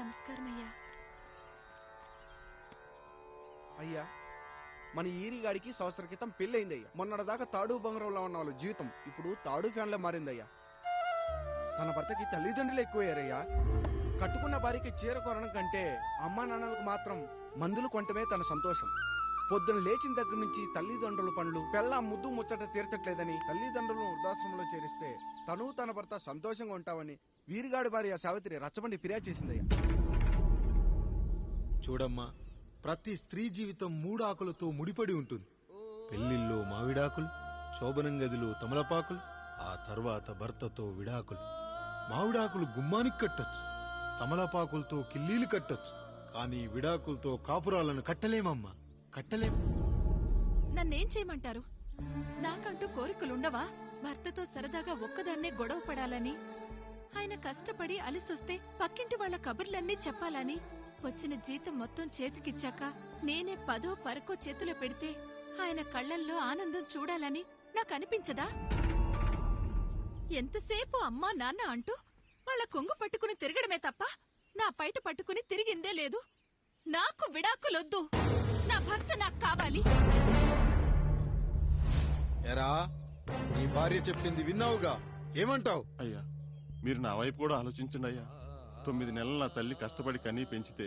నమస్కారం అయ్యా. అయ్యా, మన ఈరిగాడికి సంవత్సరం క్రితం పెళ్ళయిందయ్యా. మొన్నటిదాకా తాడు బంగారంలో ఉన్న వాళ్ళ జీవితం ఇప్పుడు తాడు ఫ్యాన్లో మారిందయ్యా. తన భర్తకి తల్లిదండ్రులు ఎక్కువయ్యారయ్యా. కట్టుకున్న భార్యకి చీర కొనడం కంటే అమ్మా నాన్నలకు మాత్రం మందులు కొనటమే తన సంతోషం. పొద్దున లేచిన దగ్గర నుంచి తల్లిదండ్రుల పనులు పెళ్ళ ముద్దు ముచ్చట తీర్చట్లేదని తల్లిదండ్రులను వృద్ధాశ్రమంలో చేరిస్తే తను తన భర్త సంతోషంగా ఉంటామని వీరిగాడి భార్య సావిత్రి రచ్చబండి ఫిర్యాదు చేసిందయ్యా. చూడమ్మా, ప్రతి స్త్రీ జీవితం 3 ఆకులతో ముడిపడి ఉంటుంది. పెళ్లిల్లో మావిడాకులు, శోభనం గదిలో తమలపాకులు, ఆ తర్వాత భర్తతో విడాకులు. మావిడాకులు గుమ్మానికి కట్టొచ్చు, తమలపాకులతో కిల్లీలు కట్టొచ్చు, కానీ విడాకులతో కాపురాలను కట్టలేమమ్మా, కట్టలేం. నన్నేం చేయమంటారు? నాకంటూ కోరికలుండవా? భర్తతో సరదాగా ఒక్కదాన్నే గొడవ పడాలని, ఆయన కష్టపడి అలిసొస్తే పక్కింటి వాళ్ల కబుర్లన్నీ చెప్పాలని, వచ్చిన జీతం మొత్తం చేతికిచ్చాక నేనే 10ో 12కో చేతిలో పెడితే ఆయన కళ్లల్లో ఆనందం చూడాలని నాకనిపించదా? ఎంతసేపు అమ్మా నాన్న అంటూ వాళ్ల కొంగు పట్టుకుని తిరగడమే తప్ప నా పైట పట్టుకుని తిరిగిందే లేదు. నాకు విడాకులొద్దు, నా భర్త నాకు కావాలి. ఎరా, నీ భార్య చెప్పింది విన్నావుగా, ఏమంటావు? అయ్యా, మీరు నా వైపు కూడా ఆలోచించండి అయ్యా. 9 నెలలు నా తల్లి కష్టపడి కనీ పెంచితే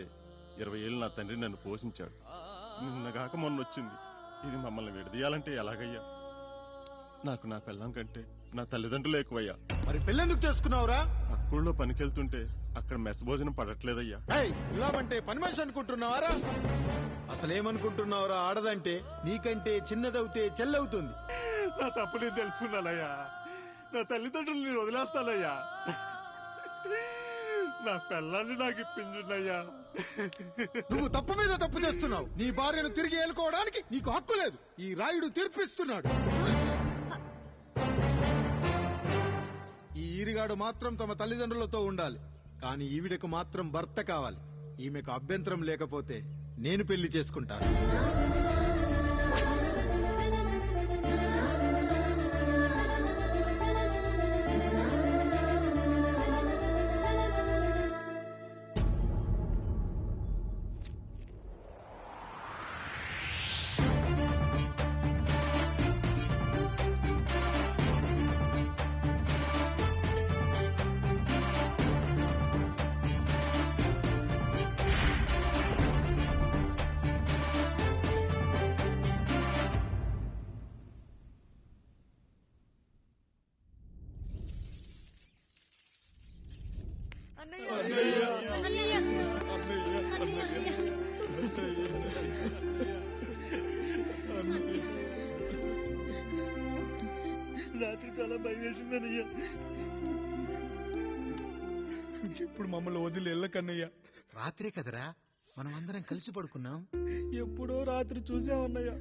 20 ఏళ్ళు నా తండ్రి నన్ను పోషించాడు. నిన్నగాక మొన్నొచ్చింది. ఇది మమ్మల్ని విడదీయాలంటే ఎలాగయ్యా? నాకు నా పెళ్ళం కంటే నా తల్లిదండ్రులు ఎక్కువయ్యా. మరి పెళ్ళెందుకు చేసుకున్నావురా? అక్కుల్లో పనికెళ్తుంటే అక్కడ మెస్ భోజనం పడట్లేదయ్యా. ఇల్లామంటే పని మనిషి అనుకుంటున్నావారా? అసలేమనుకుంటున్నావురా? ఆడదంటే నీకంటే చిన్నదవుతే చెల్లవుతుంది. నా తప్పు నేను తెలుసుకున్నానయ్యా. నా తల్లిదండ్రులు నేను వదిలేస్తానయ్యా. నా పెళ్ళాన్ని నాకు ఇప్పించున్నాయ్యా. నువ్వు తప్పు మీద తప్పు చేస్తున్నావు. నీ భార్యను తిరిగి ఏలుకోవడానికి నీకు హక్కు లేదు. ఈ రాయుడు తీర్పిస్తున్నాడు. ఈ ఈరిగాడు మాత్రం తమ తల్లిదండ్రులతో ఉండాలి, కానీ ఈవిడకు మాత్రం భర్త కావాలి. ఈమెకు అభ్యంతరం లేకపోతే నేను పెళ్లి చేసుకుంటాను. రాత్రి చాలా భయం వేసిందనయ్యా. ఇప్పుడు మమ్మల్ని వదిలి వెళ్ళకన్నయ్యా. రాత్రే కదరా మనం అందరం కలిసి పడుకున్నాం. ఎప్పుడో రాత్రి చూసామన్నయ్యా.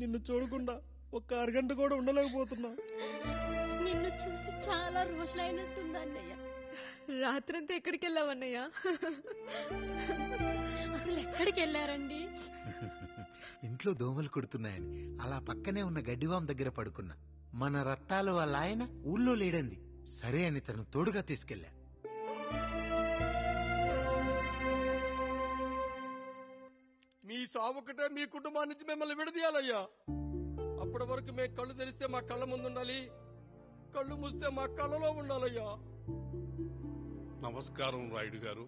నిన్ను చూడకుండా 1 అరగంట కూడా ఉండలేకపోతున్నా. నిన్ను చూసి చాలా రోజులైనట్టుంది అన్నయ్య. రాత్రంతా ఎక్కడికి వెళ్ళావన్నయ్యా? అసలు ఎక్కడికి వెళ్ళారండి? ఇంట్లో దోమలు కుడుతున్నాయని అలా పక్కనే ఉన్న గడ్డివాం దగ్గర పడుకున్నా. మన రత్తాలు వాళ్ళ ఆయన ఊళ్ళో లేడంది. సరే అని తను తోడుగా తీసుకెళ్లా. మీ సావుకటే మీ కుటుంబం నుంచి మిమ్మల్ని విడదీయాలయ్యా. అప్పటి వరకు మేము కళ్ళు తెరిస్తే మా కళ్ళ ముందు ఉండాలి, కళ్ళు మూస్తే మా కళ్ళలో ఉండాలయ్యా. నమస్కారం రాయుడు గారు.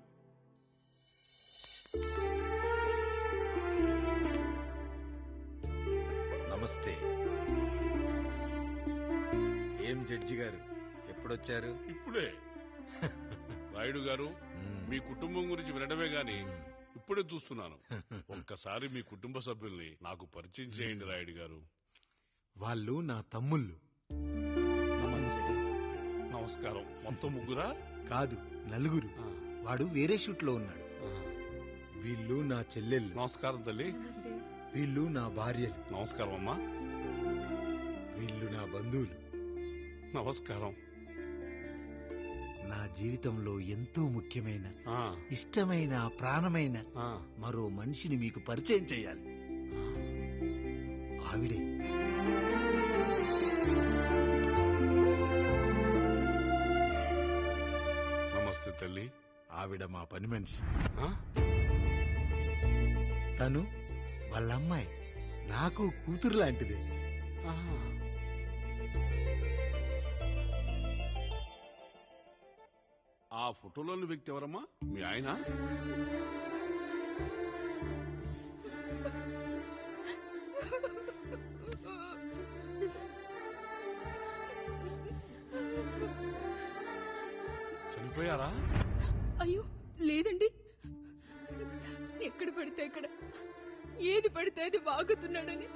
నమస్తే. ఏం జడ్జి గారు, ఎప్పుడొచ్చారు? ఇప్పుడే. రాయుడు గారు, మీ కుటుంబం గురించి వినడమే గాని ఇప్పుడే చూస్తున్నాను. ఒక్కసారి మీ కుటుంబ సభ్యుల్ని నాకు పరిచయం చేయండి రాయుడు గారు. వాళ్ళు నా తమ్ముళ్ళు. నమస్కారం. మొత్తం ముగ్గురా? కాదు, 4. వాడు వేరే షూట్ లో ఉన్నాడు. వీళ్ళు నా చెల్లెళ్ళు. నమస్కారం తల్లి. వీళ్ళు నా భార్యలు. నమస్కారం అమ్మా. వీళ్ళు నా బంధువులు. నమస్కారం. నా జీవితంలో ఎంతో ముఖ్యమైన, ఇష్టమైన, ప్రాణమైన మరో మనిషిని మీకు పరిచయం చేయాలి. ఆవిడే. నమస్తే తల్లి. ఆవిడ మా పని మనిషి. ఆ? తను వాళ్ళ అమ్మాయి నాకు కూతురు లాంటిది. ఆహా. ఆ ఫోటోలోని వ్యక్తి ఎవరమ్మా? మీ ఆయన? చనిపోయారా? అయ్యో లేదండి, ఎక్కడ పడితే అక్కడ ఏది పడితే అది వాగుతున్నాడని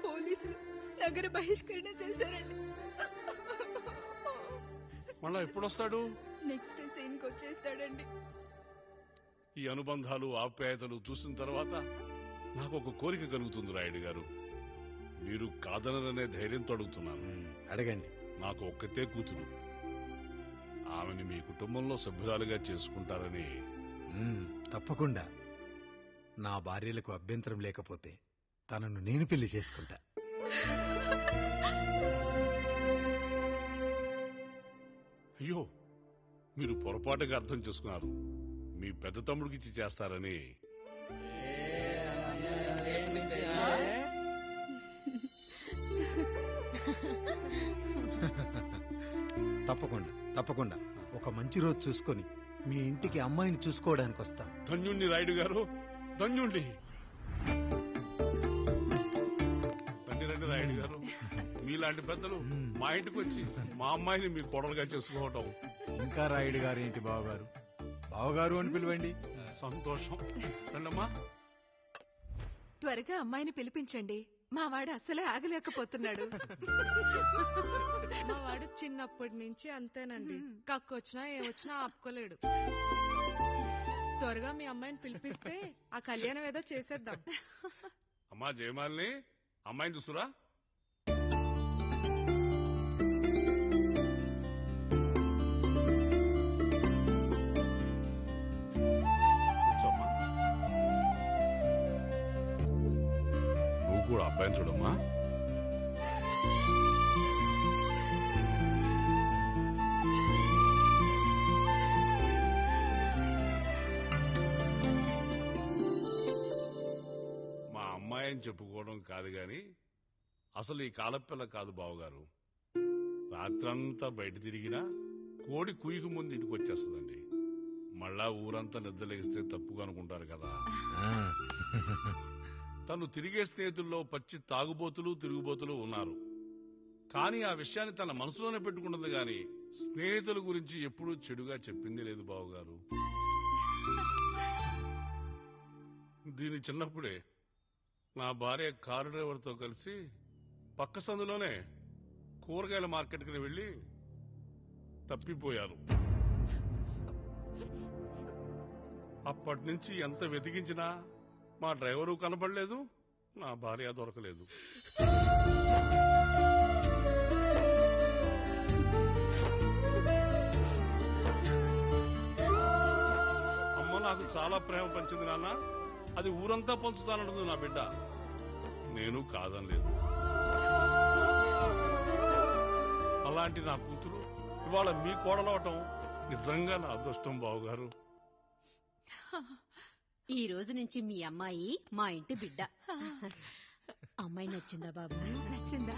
పోలీసులు నగర బహిష్కరణ చేశారండి. మళ్ళా ఎప్పుడొస్తాడు? నెక్స్ట్ సీన్కి వచ్చేస్తాడండి. ఈ అనుబంధాలు ఆప్యాయతలు చూసిన తర్వాత నాకు ఒక కోరిక కలుగుతుంది రాయుడు గారు. మీరు కాదనరనే ధైర్యంతో అడుగుతున్నాను. అడగండి. నాకు ఒక్కతే కూతురు. ఆమెని మీ కుటుంబంలో సభ్యురాలుగా చేసుకుంటారని. తప్పకుండా. నా భార్యలకు అభ్యంతరం లేకపోతే తనను నేను పెళ్లి చేసుకుంటా. అయ్యో, మీరు పొరపాటుగా అర్థం చేసుకున్నారు. మీ పెద్ద తమ్ముడికి ఇచ్చి చేస్తారని. తప్పకుండా తప్పకుండా ఒక మంచి రోజు చూసుకొని మీ ఇంటికి అమ్మాయిని చూసుకోవడానికి వస్తాం. ధన్యుణ్ణి రాయుడు గారు, ధన్యుణ్ణి. రండి రండి రాయుడు గారు, మీలాంటి పెద్దలు మా ఇంటికి వచ్చి మా అమ్మాయిని మీ కోడలుగా చేసుకోవటం. ఇంకా రాయుడు గారు ఏంటి బావగారు? బావగారు అని పిలవండి. సంతోషం. రండమ్మా. త్వరగా అమ్మాయిని పిలిపించండి. మా వాడు అసలే ఆగలేకపోతున్నాడు. మా వాడు చిన్నప్పటి నుంచి అంతేనండి. కక్కొచ్చినా ఏమొచ్చినా ఆపుకోలేడు. త్వరగా మీ అమ్మాయిని పిలిపిస్తే ఆ కళ్యాణం ఏదో చేసేద్దాం. అమ్మా జయమాలిని, అమ్మాయిని చూసురా. కూర్చోమ్మా. నువ్వు కూడా అబ్బాయిని చూడమ్మా. మా అమ్మాయిని చెప్పుకోవడం కాదు గాని అసలు ఈ కాలపిల్ల కాదు బావగారు. రాత్రంతా బయట తిరిగినా కోడి కుయ్యకు ముందు ఇంటికి వచ్చేస్తుందండి. మళ్ళా ఊరంతా నిద్రలేగిస్తే తప్పుగా అనుకుంటారు కదా. తను తిరిగే స్నేహితుల్లో పచ్చి తాగుబోతులు తిరుగుబోతులు ఉన్నారు. కానీ ఆ విషయాన్ని తన మనసులోనే పెట్టుకుంటుంది గాని స్నేహితుల గురించి ఎప్పుడూ చెడుగా చెప్పింది లేదు బావగారు. దీని చిన్నప్పుడే నా భార్య కారు డ్రైవర్తో కలిసి పక్క సందులోనే కూరగాయల మార్కెట్కి వెళ్లి తప్పిపోయారు. అప్పటి నుంచి ఎంత వెతికించినా మా డ్రైవరు కనబడలేదు, నా భార్య దొరకలేదు. అమ్మ నాకు చాలా ప్రేమ పంచింది నాన్న. అది ఊరంతా పంచుతానంటుంది నా బిడ్డ. నేను కాదనలేదు. అలాంటి నా కూతురు ఇవాళ మీ కోడలవటం నిజంగా నా అదృష్టం బావగారు. ఈ రోజు నుంచి మీ అమ్మాయి మా ఇంటి బిడ్డ. అమ్మాయి నచ్చిందా బాబు? నచ్చిందా?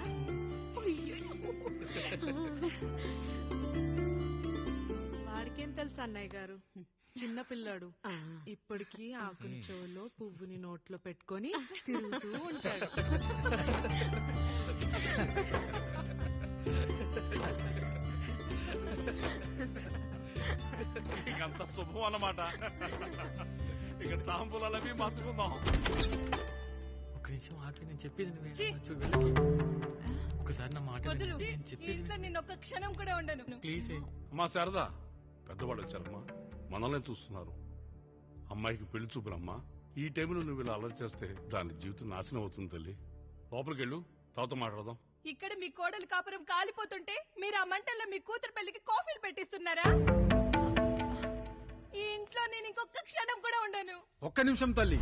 వాడికేం తెలుసు అన్నయ్య గారు, చిన్న పిల్లాడు. ఇప్పటికీ ఆకుని చెవులో పువ్వుని నోట్లో పెట్టుకొని తిరుగుతూ ఉంటాడు. ఇంకంత శుభం అన్నమాట. ఇక తాంబూలవి మార్చుకుందాం. ఒక నిమిషం ఆగి, నేను చెప్పేది నువ్వు ఒకసారి నా మాట విను. నేను చెప్పేది నేను ఒక్క క్షణం కూడా ఉండను. ప్లీజ్. అమ్మా శారదా, పెద్దవాళ్ళు వచ్చారమ్మా, మనల్ని చూస్తున్నారు. అమ్మాయికి పెళ్లి చూపురమ్మా. ఈ టైంలో నువ్వు ఇలా అలర్ట్ చేస్తే దాని జీవితం నాశనం అవుతుంది తల్లి. లోపలికెళ్ళు, తాతో మాట్లాడదాం. ఇక్కడ మీ కోడలు కాపురం కాలిపోతుంటే మీరు ఆ మంటల్లో మీ కూతురు పెళ్లికి కాఫీలు పెట్టిస్తున్నారా? ఈ ఇంట్లో నేను ఇంకొక క్షణం కూడా ఉండను. ఒక్క నిమిషం తల్లి,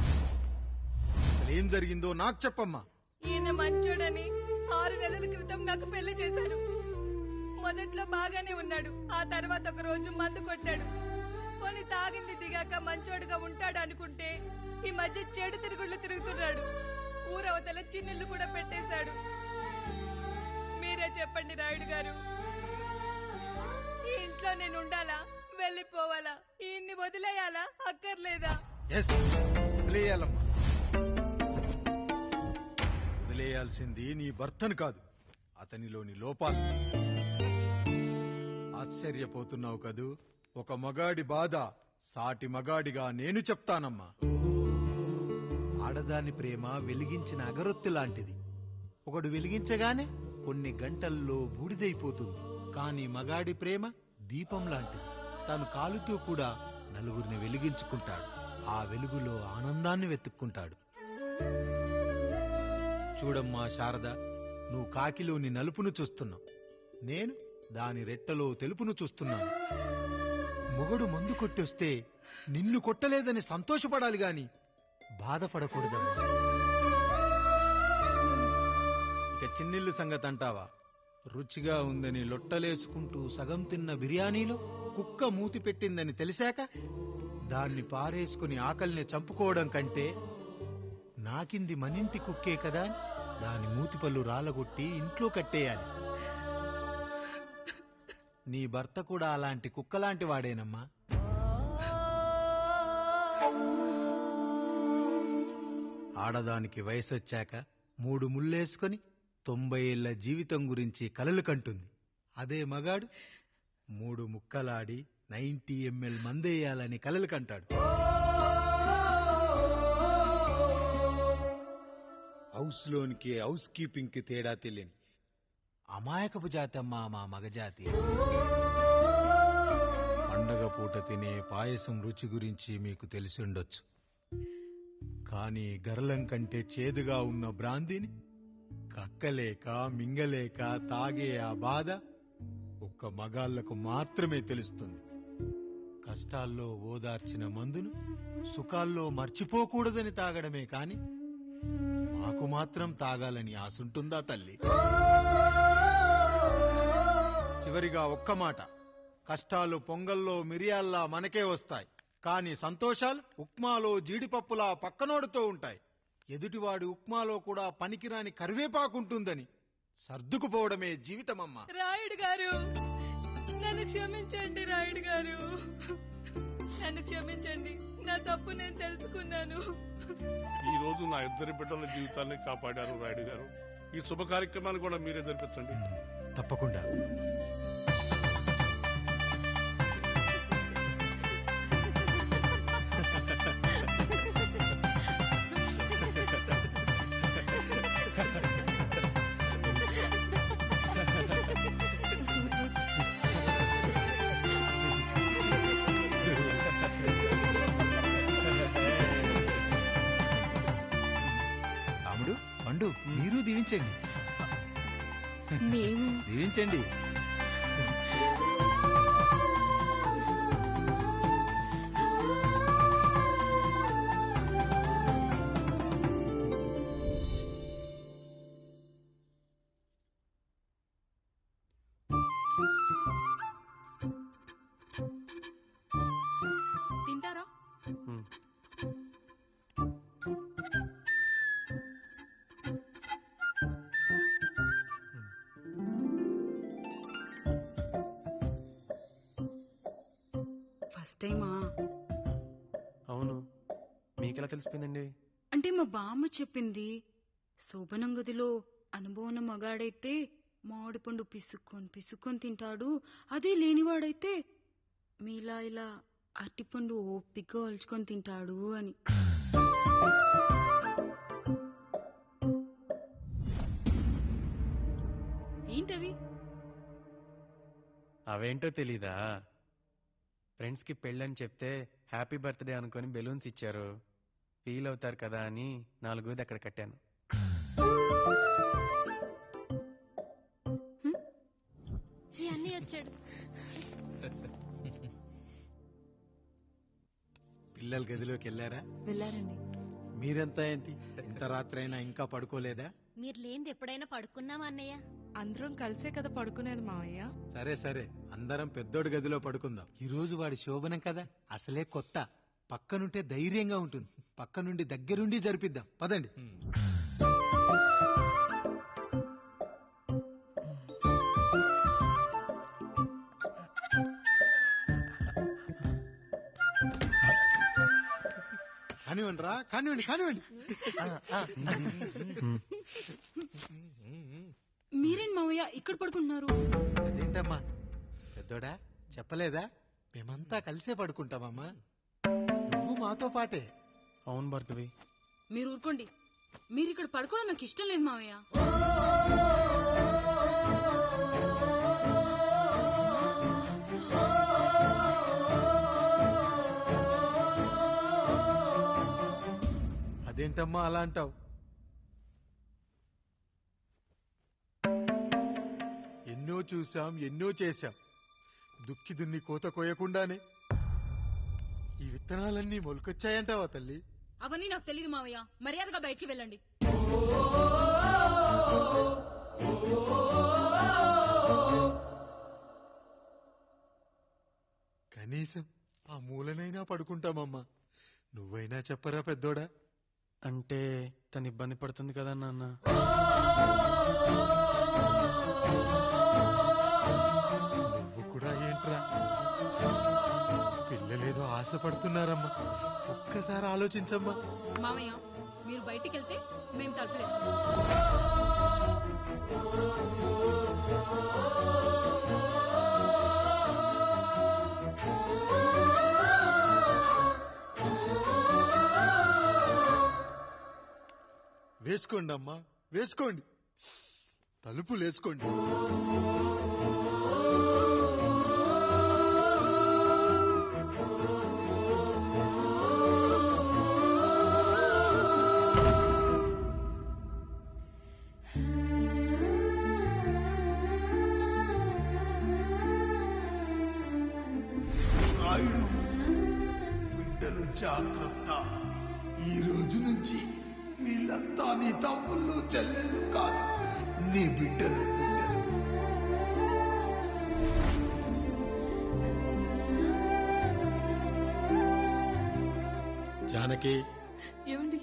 అసలు ఏం జరిగిందో నాకు చెప్పమ్మా. ఈయన మంచోడని 6 నెలల క్రితం నాకు పెళ్లి చేశారు. మొదట్లో బాగానే ఉన్నాడు. ఆ తర్వాత ఒక రోజు మందు కొట్టాడు. పోనీ తాగింది దిగాక మంచోడుగా ఉంటాడు అనుకుంటే ఈ మధ్య చెడు తిరుగుళ్ళు తిరుగుతున్నాడు. ఊరవతల చిన్నుళ్ళు కూడా పెట్టేశాడు. మీరే చెప్పండి రాయుడు గారు, ఈ ఇంట్లో నేను ఉండాలా, వెళ్ళిపోవాలా, ఈయన్ని వదిలేయాలా, అక్కర్లేదా? వదిలేయాలమ్మా. వదిలేయాల్సింది నీ భర్తను కాదు, అతనిలోని లోపాలు. ఆశ్చర్యపోతున్నావు కదూ? ఒక మగాడి బాధ సాటి మగాడిగా నేను చెప్తానమ్మా. ఆడదాని ప్రేమ వెలిగించిన అగరొత్తి లాంటిది. ఒకడు వెలిగించగానే కొన్ని గంటల్లో బూడిదైపోతుంది. కాని మగాడి ప్రేమ దీపం లాంటిది. తాను కాలుతూ కూడా నలుగురిని వెలిగించుకుంటాడు. ఆ వెలుగులో ఆనందాన్ని వెతుక్కుంటాడు. చూడమ్మా శారద, నువ్వు కాకిలోని నలుపును చూస్తున్నావు, నేను దాని రెట్టలో తెలుపును చూస్తున్నాను. మొగడు మందు కొట్టొస్తే నిన్ను కొట్టలేదని సంతోషపడాలి గాని బాధపడకూడదమ్మా. ఇక చిన్నిల్లు సంగతి అంటావా? రుచిగా ఉందని లొట్టలేసుకుంటూ సగం తిన్న బిర్యానీలో కుక్క మూతి పెట్టిందని తెలిసాక దాన్ని పారేసుకుని ఆకలిని చంపుకోవడం కంటే నాకింది మనింటి కుక్కే కదా దాని మూతిపళ్ళు రాలగొట్టి ఇంట్లో కట్టేయాలి. నీ భర్త కూడా అలాంటి కుక్కలాంటి వాడేనమ్మా. ఆడదానికి వయసొచ్చాక 3 ముళ్ళేసుకొని 90 ఏళ్ల జీవితం గురించి కలలు కంటుంది. అదే మగాడు 3 ముక్కలాడి 90 ml మందేయాలని కలలు కంటాడు. హౌస్లోనికి హౌస్ కీపింగ్కి తేడా తెలియని అమాయకపు జాతమ్మా మా మగజాతి. పండగ పూట తినే పాయసం రుచి గురించి మీకు తెలిసి ఉండొచ్చు. కానీ గరళం కంటే చేదుగా ఉన్న బ్రాందీని కక్కలేక మింగలేక తాగే ఆ బాధ ఒక్క మగాళ్లకు మాత్రమే తెలుస్తుంది. కష్టాల్లో ఓదార్చిన మందును సుఖాల్లో మర్చిపోకూడదని తాగడమే కాని మాకు మాత్రం తాగాలని ఆశుంటుందా తల్లి? చివరిగా ఒక్క మాట, కష్టాలు పొంగల్లో మిరియాల్లా మనకే వస్తాయి, కాని సంతోషాలు ఉప్మాలో జీడిపప్పులా పక్కనోడుతో ఉంటాయి. ఎదుటివాడి ఉప్మాలో కూడా పనికిరాని కరివేపాకుంటుందని సర్దుకుపోవడమే జీవితమమ్మా. రాయుడు గారు, నన్ను క్షమించండి. రాయుడు గారు, నన్ను క్షమించండి. నా తప్పు నేను తెలుసుకున్నాను. ఈ రోజు నా 2 బిడ్డల జీవితాన్ని కాపాడారు రాయుడు గారు. ఈ శుభ కార్యక్రమాన్ని కూడా మీరే జరిపించండి. తప్పకుండా. రాముడు, పండు, మీరు దీవించండి. మేము దీవించండి. తింటారా? ఫస్ట్ టైమా? అవును, మీకెలా తెలిసిపోయిందండి? అంటే మా బామ్మ చెప్పింది. శోభనం గదిలో అనుభవం మగాడైతే మామిడి పండు పిసుక్కొని తింటాడు, అదే లేనివాడైతే మీలా ఇలా అరటిపండు ఓపిగ్గా ఒలుచుకొని తింటాడు అని. ఏంటవి? అవేంటో తెలీదా? ఫ్రెండ్స్ కి పెళ్ళని చెప్తే హ్యాపీ బర్త్డే అనుకుని బెలూన్స్ ఇచ్చారు. ఫీల్ అవుతారు కదా అని 4 అక్కడ కట్టాను. అన్నీ వచ్చాడు. పిల్లల గదిలోకి వెళ్ళారా? వెళ్ళారండి. మీరెంత ఏంటి ఇంత రాత్రైనా ఇంకా పడుకోలేదా? మీరు లేనిది ఎప్పుడైనా పడుకున్నామా అన్నయ్య? అందరం కలిసే కదా పడుకునేది మావయ్య. సరే సరే, అందరం పెద్దోడి గదిలో పడుకుందాం. ఈ రోజు వాడి శోభనం కదా, అసలే కొత్త. పక్కనుంటే ధైర్యంగా ఉంటుంది. పక్క నుండి దగ్గరుండి జరిపిద్దాం. పదండి. కానివ్వండి రా, కానివ్వండి కానివ్వండి. మీరేంటి మావయ్య ఇక్కడ పడుకుంటున్నారు? అదేంటమ్మా పెద్దోడా, చెప్పలేదా? మేమంతా కలిసే పడుకుంటామమ్మా. నువ్వు మాతో పాటే. అవును భార్గవి. మీరు ఊరుకోండి. మీరు ఇక్కడ పడుకోవడం నాకు ఇష్టం లేదు మావయ్య. అదేంటమ్మా అలా అంటావు? ఎన్నో చూశాం, ఎన్నో చేశాం. దుక్కి దున్ని కోత కోయకుండానే ఈ విత్తనాలన్నీ మొలకొచ్చాయంటావా తల్లి? అవన్నీ నాకు తెలియదు మావయ్య. మర్యాదగా బయటికి వెళ్ళండి. కనీసం ఆ మూలనైనా పడుకుంటామమ్మా. నువ్వైనా చెప్పరా పెద్దోడా? అంటే తను ఇబ్బంది పడుతుంది కదా నాన్న. నువ్వు కూడా ఏంట్రా, పిల్లలేదో ఆశపడుతున్నారమ్మా. ఒక్కసారి ఆలోచించమ్మా. మావయ్య మీరు బయటికి వెళ్తే మేము తలుపులేస్తాం. వేసుకోండి అమ్మా, వేసుకోండి. తలుపులు వేసుకోండి. రాయుడు, బిడ్డలు జాగ్రత్త. ఈ రోజు నుంచి వీళ్ళంతా నీ తమ్ముళ్ళు చెల్లెళ్ళు కాదు, నీ బిడ్డలు. జానకి, ఏమండి?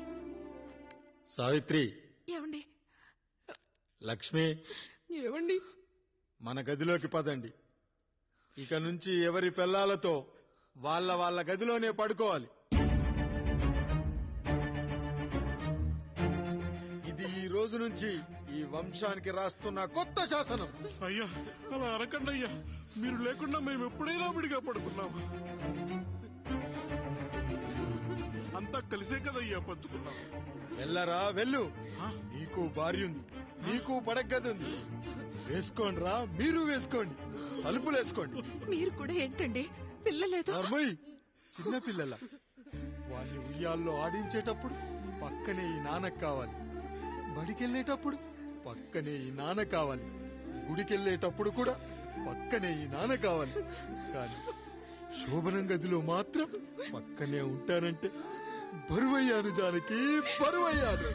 సావిత్రి, ఏమండి? లక్ష్మి, ఏమండి? మన గదిలోకి పదండి. ఇక నుంచి ఎవరి పిల్లలతో వాళ్ళ గదిలోనే పడుకోవాలి. ఇది ఈ రోజు నుంచి ఈ వంశానికి రాస్తున్న కొత్త శాసనం. అయ్యా అలా అరకండి అయ్యా. మీరు లేకుండా మేము ఎప్పుడైనా విడిగా పడుకున్నాం. అంతా కలిసే కదయ్యా పంచుకున్నాం. వెళ్ళరా వెళ్ళు. నీకు భార్య ఉంది, నీకు పడగది ఉంది. వేసుకోండి రా, మీరు వేసుకోండి. తలుపులు వేసుకోండి. మీరు కూడా ఏంటండి పిల్లలేదు? చిన్న పిల్లల వాళ్ళని ఉయ్యాల్లో ఆడించేటప్పుడు పక్కనే ఈ నాన్న కావాలి. బడికెళ్ళేటప్పుడు పక్కనే ఈ నాన్న కావాలి. గుడికెళ్ళేటప్పుడు కూడా పక్కనే ఈ నాన్న కావాలి. కానీ శోభనం గదిలో మాత్రం పక్కనే ఉంటానంటే బరువయ్యాను Janaki, బరువయ్యాను.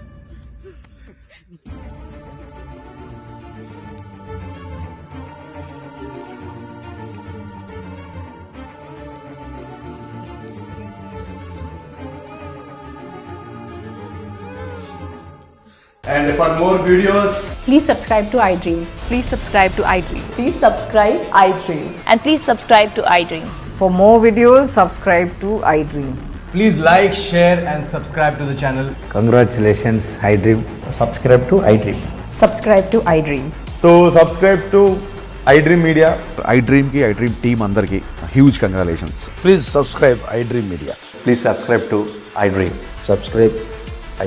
And for more videos, please subscribe to iDream. Please subscribe to iDream. Please subscribe iDream. And please subscribe to iDream. For more videos, subscribe to iDream. please like, share and subscribe to the channel. Congratulations, iDream. Subscribe to iDream. Subscribe to iDream. So subscribe to iDream Media. iDream ki, iDream team andarki huge congratulations. Please subscribe iDream Media. Please subscribe to iDream. Subscribe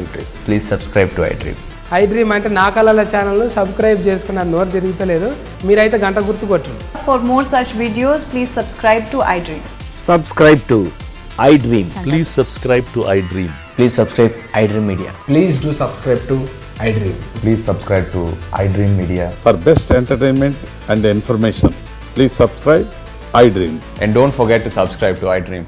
iDream. Please subscribe to iDream. iDream అంటే నా కళల channel subscribe చేసుకున్న నోరు తిరుగుతలేదు. మీరైతే గంట గుర్తు కొట్టండి. For more such videos, please subscribe to iDream. Subscribe to iDream. Please subscribe to iDream. Please subscribe iDream Media. Please do subscribe to iDream. Please subscribe to iDream Media. For best entertainment and information, please subscribe iDream. And don't forget to subscribe to iDream.